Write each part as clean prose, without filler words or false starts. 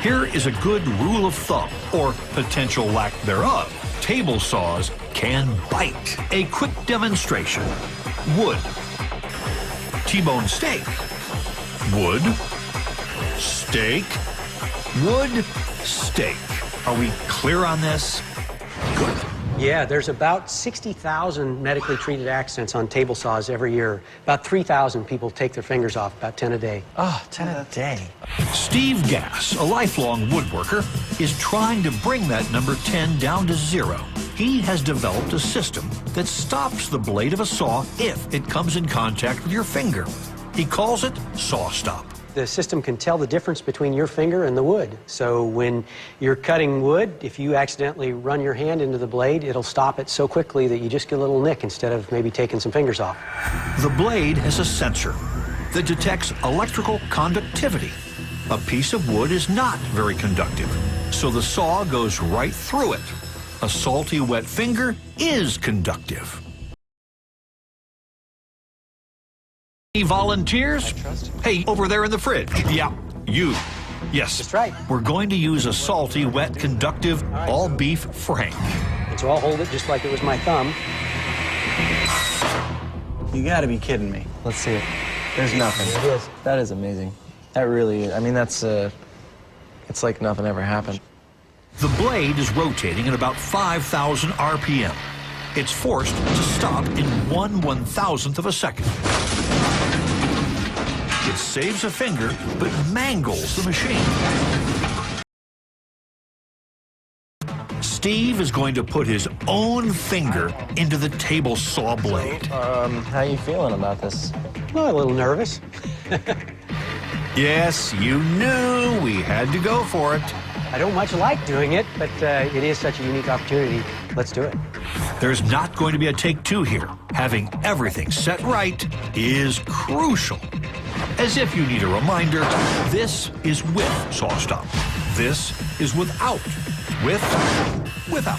Here is a good rule of thumb, or potential lack thereof. Table saws can bite. A quick demonstration. Wood. T-bone steak. Wood. Steak. Wood. Steak. Are we clear on this? Good. Yeah, there's about 60,000 medically treated accidents on table saws every year. About 3,000 people take their fingers off, about 10 a day. Oh, 10 a day. Steve Gass, a lifelong woodworker, is trying to bring that number 10 down to 0. He has developed a system that stops the blade of a saw if it comes in contact with your finger. He calls it Saw Stop. The system can tell the difference between your finger and the wood. So when you're cutting wood, if you accidentally run your hand into the blade, it'll stop it so quickly that you just get a little nick instead of maybe taking some fingers off. The blade has a sensor that detects electrical conductivity. A piece of wood is not very conductive, so the saw goes right through it. A salty, wet finger is conductive. Any volunteers? Hey, over there in the fridge. Yeah, you. Yes. That's right. We're going to use a salty, wet, conductive, all-beef Frank. And so I'll hold it just like it was my thumb. You gotta be kidding me. Let's see it. There's nothing. It is. That is amazing. That really is. I mean, that's, it's like nothing ever happened. The blade is rotating at about 5,000 RPM. It's forced to stop in 1/1000th of a second. It saves a finger, but mangles the machine. Steve is going to put his own finger into the table saw blade. How you feeling about this? Well, a little nervous. Yes, you knew we had to go for it. I don't much like doing it, but it is such a unique opportunity. Let's do it. There's not going to be a take two here. Having everything set right is crucial. As if you need a reminder, this is with Saw Stop. This is without. Without.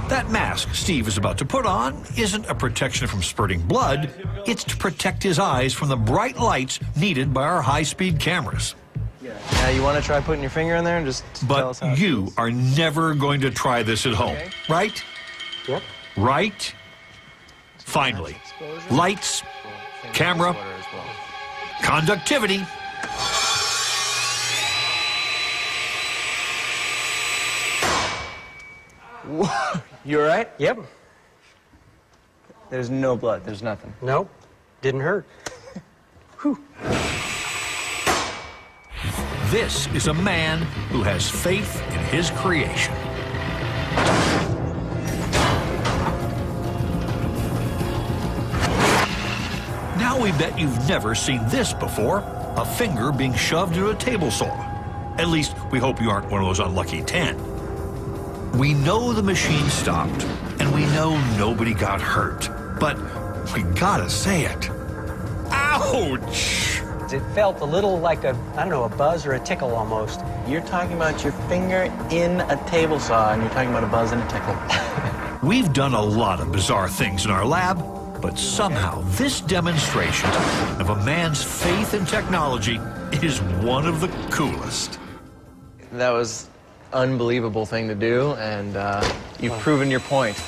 That mask Steve is about to put on isn't a protection from spurting blood. It's to protect his eyes from the bright lights needed by our high-speed cameras. Yeah, you want to try putting your finger in there and just tell us how But it you feels? are never going to try this at home, right? Yep. Right? Finally, lights, camera, conductivity. You all right? Yep. There's no blood. There's nothing. Nope. Didn't hurt. Whew. This is a man who has faith in his creation. Now we bet you've never seen this before, a finger being shoved into a table saw. At least, we hope you aren't one of those unlucky 10. We know the machine stopped, and we know nobody got hurt, but we gotta say it. Ouch! It felt a little like a, I don't know, a buzz or a tickle almost. You're talking about your finger in a table saw, and you're talking about a buzz and a tickle. We've done a lot of bizarre things in our lab, but somehow this demonstration of a man's faith in technology is one of the coolest. That was an unbelievable thing to do, and you've proven your point.